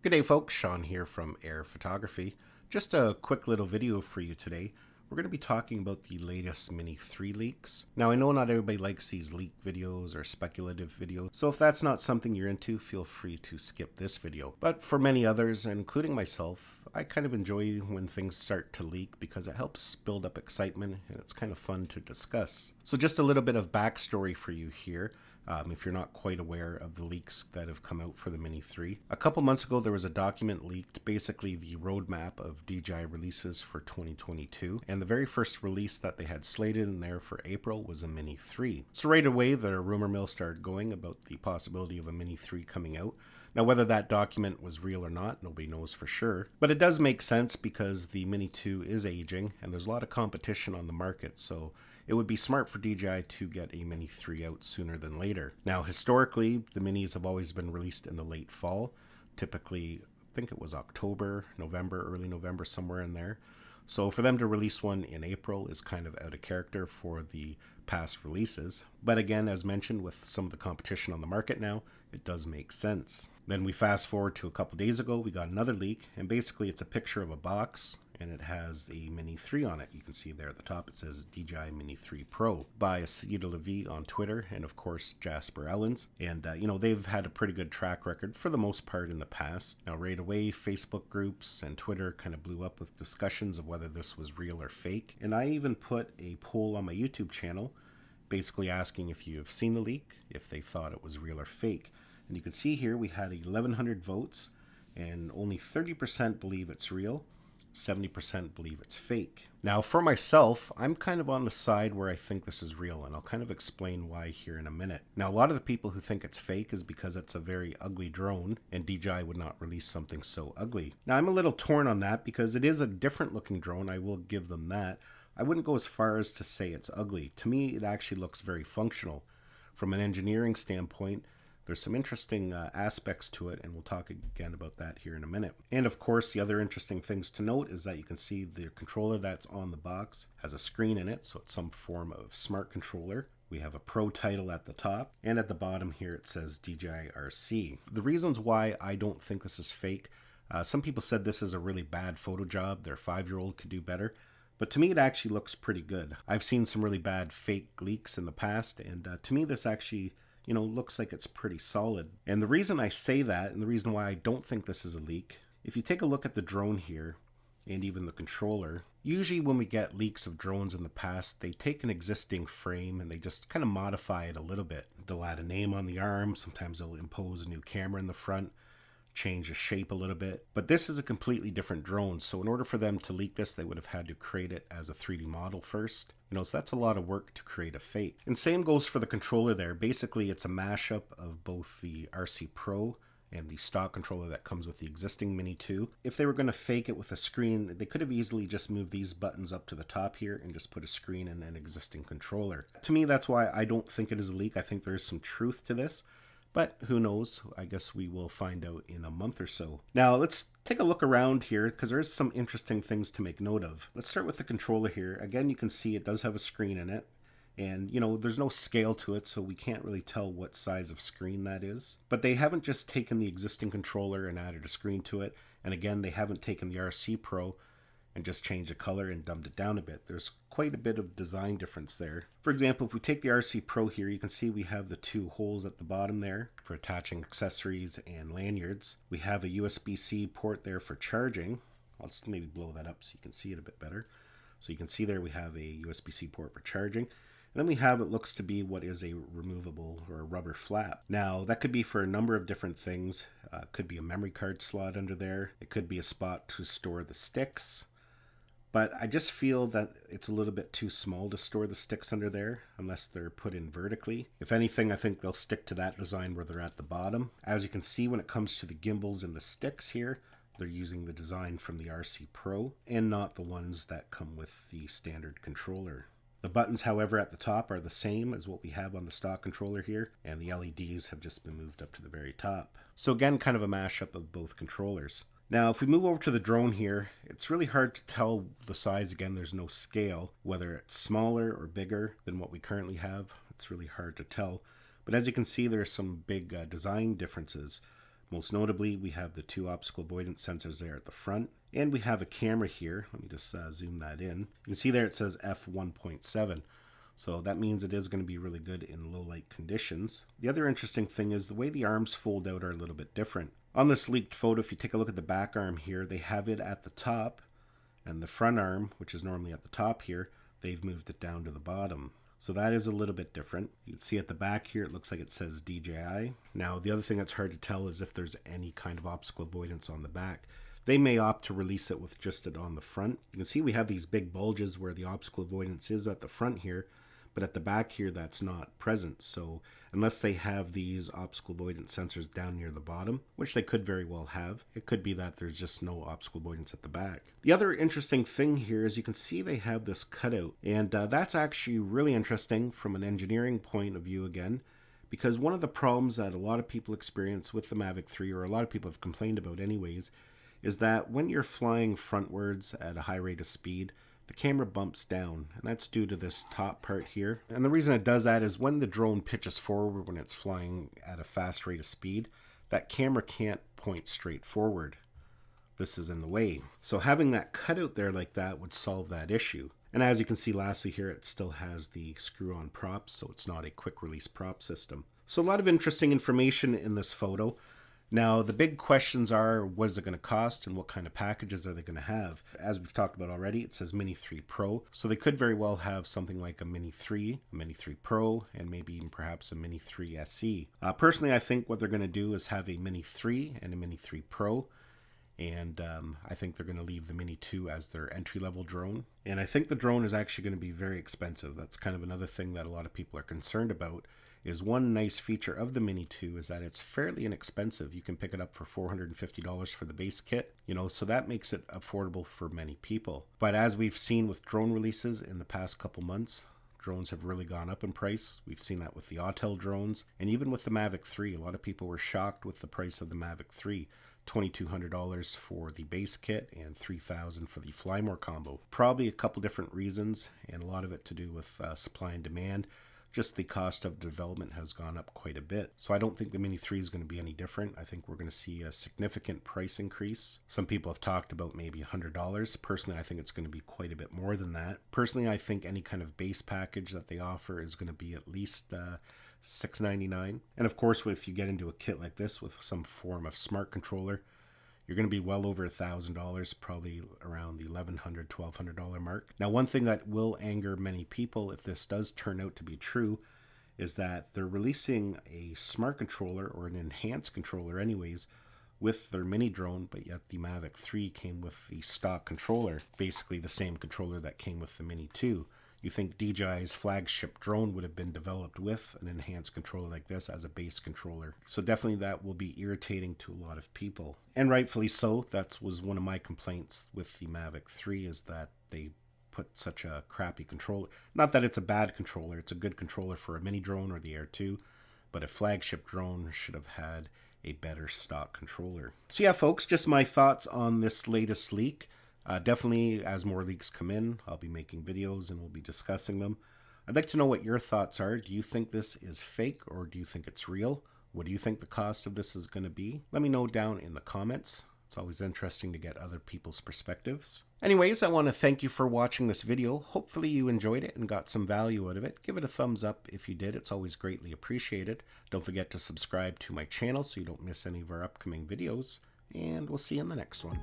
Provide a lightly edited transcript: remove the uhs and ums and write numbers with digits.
Good day folks, Sean here from Air Photography. Just a quick little video for you today. We're going to be talking about the latest Mini 3 leaks. Now I know not everybody likes these leak videos or speculative videos, so if that's not something you're into, feel free to skip this video. But for many others, including myself, I kind of enjoy when things start to leak because it helps build up excitement and it's kind of fun to discuss. So just a little bit of backstory for you here. If you're not quite aware of the leaks that have come out for the Mini 3. A couple months ago there was a document leaked, basically the roadmap of DJI releases for 2022, and the very first release that they had slated in there for April was a Mini 3. So right away the rumor mill started going about the possibility of a Mini 3 coming out. Now whether that document was real or not, nobody knows for sure, but it does make sense because the Mini 2 is aging and there's a lot of competition on the market, so it would be smart for DJI to get a Mini 3 out sooner than later. Now historically, the Minis have always been released in the late fall, typically I think it was October, November, early November, somewhere in there. So for them to release one in April is kind of out of character for the past releases. But again, as mentioned, with some of the competition on the market now, it does make sense. Then we fast forward to a couple days ago, we got another leak, and basically it's a picture of a box and it has a Mini 3 on it. You can see there at the top it says DJI Mini 3 Pro by Acida Levy on Twitter, and of course Jasper Ellens. And they've had a pretty good track record for the most part in the past. Now right away Facebook groups and Twitter kind of blew up with discussions of whether this was real or fake, and I even put a poll on my YouTube channel basically asking if you have seen the leak, if they thought it was real or fake. And you can see here we had 1,100 votes and only 30% believe it's real, 70% believe it's fake. Now for myself, I'm kind of on the side where I think this is real, and I'll kind of explain why here in a minute. Now a lot of the people who think it's fake is because it's a very ugly drone and DJI would not release something so ugly. Now I'm a little torn on that because it is a different looking drone, I will give them that. I wouldn't go as far as to say it's ugly. To me it actually looks very functional. From an engineering standpoint, there's some interesting aspects to it, and we'll talk again about that here in a minute. And of course, the other interesting things to note is that you can see the controller that's on the box has a screen in it, so it's some form of smart controller. We have a Pro title at the top, and at the bottom here it says DJI RC. The reasons why I don't think this is fake, some people said this is a really bad photo job, their 5-year-old could do better. But to me it actually looks pretty good. I've seen some really bad fake leaks in the past, and to me this actually looks like it's pretty solid. And the reason I say that, and the reason why I don't think this is a leak, if you take a look at the drone here, and even the controller, usually when we get leaks of drones in the past, they take an existing frame and they just kind of modify it a little bit. They'll add a name on the arm, sometimes they'll impose a new camera in the front, change the shape a little bit. But this is a completely different drone, so in order for them to leak this, they would have had to create it as a 3D model first. So that's a lot of work to create a fake. And same goes for the controller there. Basically, it's a mashup of both the RC Pro and the stock controller that comes with the existing Mini 2. If they were going to fake it with a screen, they could have easily just moved these buttons up to the top here and just put a screen in an existing controller. To me, that's why I don't think it is a leak. I think there is some truth to this. But who knows? I guess we will find out in a month or so. Now let's take a look around here because there's some interesting things to make note of. Let's start with the controller here. Again, you can see it does have a screen in it. And there's no scale to it, so we can't really tell what size of screen that is. But they haven't just taken the existing controller and added a screen to it. And again, they haven't taken the RC Pro and just changed the color and dumbed it down a bit. There's quite a bit of design difference there. For example, if we take the RC Pro here, you can see we have the 2 holes at the bottom there for attaching accessories and lanyards. We have a USB-C port there for charging. I'll just maybe blow that up so you can see it a bit better. So you can see there we have a USB-C port for charging. And then we have what looks to be what is a removable or a rubber flap. Now that could be for a number of different things. Could be a memory card slot under there. It could be a spot to store the sticks. But I just feel that it's a little bit too small to store the sticks under there unless they're put in vertically. If anything, I think they'll stick to that design where they're at the bottom. As you can see, when it comes to the gimbals and the sticks here, they're using the design from the RC Pro and not the ones that come with the standard controller. The buttons, however, at the top are the same as what we have on the stock controller here, and the LEDs have just been moved up to the very top. So again, kind of a mashup of both controllers. Now, if we move over to the drone here, it's really hard to tell the size. Again, there's no scale, whether it's smaller or bigger than what we currently have. It's really hard to tell. But as you can see, there's some big design differences. Most notably, we have the 2 obstacle avoidance sensors there at the front, and we have a camera here. Let me just zoom that in. You can see there it says f1.7. So that means it is going to be really good in low light conditions. The other interesting thing is the way the arms fold out are a little bit different. On this leaked photo, if you take a look at the back arm here, they have it at the top, and the front arm, which is normally at the top here, they've moved it down to the bottom. So that is a little bit different. You can see at the back here, it looks like it says DJI. Now, the other thing that's hard to tell is if there's any kind of obstacle avoidance on the back. They may opt to release it with just it on the front. You can see we have these big bulges where the obstacle avoidance is at the front here, but at the back here, that's not present. So unless they have these obstacle avoidance sensors down near the bottom, which they could very well have, it could be that there's just no obstacle avoidance at the back. The other interesting thing here is you can see they have this cutout, and that's actually really interesting from an engineering point of view again, because one of the problems that a lot of people experience with the Mavic 3, or a lot of people have complained about anyways, is that when you're flying frontwards at a high rate of speed, the camera bumps down, and that's due to this top part here. And the reason it does that is when the drone pitches forward when it's flying at a fast rate of speed, that camera can't point straight forward. This is in the way. So having that cutout there like that would solve that issue. And as you can see lastly here, it still has the screw-on props, so it's not a quick release prop system. So a lot of interesting information in this photo. Now, the big questions are, what is it going to cost and what kind of packages are they going to have? As we've talked about already, it says Mini 3 Pro, so they could very well have something like a Mini 3, a Mini 3 Pro, and maybe even perhaps a Mini 3 SE. Personally, I think what they're going to do is have a Mini 3 and a Mini 3 Pro, and I think they're going to leave the Mini 2 as their entry-level drone. And I think the drone is actually going to be very expensive. That's kind of another thing that a lot of people are concerned about. Is one nice feature of the Mini 2 is that it's fairly inexpensive. You can pick it up for $450 for the base kit, so that makes it affordable for many people. But as we've seen with drone releases in the past couple months, drones have really gone up in price. We've seen that with the Autel drones, and even with the Mavic 3. A lot of people were shocked with the price of the Mavic 3. $2,200 for the base kit and $3,000 for the Fly More combo. Probably a couple different reasons, and a lot of it to do with supply and demand. Just the cost of development has gone up quite a bit. So I don't think the Mini 3 is going to be any different. I think we're going to see a significant price increase. Some people have talked about maybe $100. Personally, I think it's going to be quite a bit more than that. Personally, I think any kind of base package that they offer is going to be at least $699. And of course, if you get into a kit like this with some form of smart controller, you're going to be well over $1,000, probably around the $1,100, $1,200 mark. Now, one thing that will anger many people if this does turn out to be true is that they're releasing a smart controller or an enhanced controller anyways with their mini drone, but yet the Mavic 3 came with the stock controller, basically the same controller that came with the Mini 2. You think DJI's flagship drone would have been developed with an enhanced controller like this as a base controller. So definitely that will be irritating to a lot of people. And rightfully so. That was one of my complaints with the Mavic 3 is that they put such a crappy controller. Not that it's a bad controller. It's a good controller for a mini drone or the Air 2. But a flagship drone should have had a better stock controller. So yeah, folks, just my thoughts on this latest leak. Definitely, as more leaks come in, I'll be making videos and we'll be discussing them. I'd like to know what your thoughts are. Do you think this is fake or do you think it's real? What do you think the cost of this is going to be? Let me know down in the comments. It's always interesting to get other people's perspectives. Anyways, I want to thank you for watching this video. Hopefully you enjoyed it and got some value out of it. Give it a thumbs up if you did. It's always greatly appreciated. Don't forget to subscribe to my channel so you don't miss any of our upcoming videos. And we'll see you in the next one.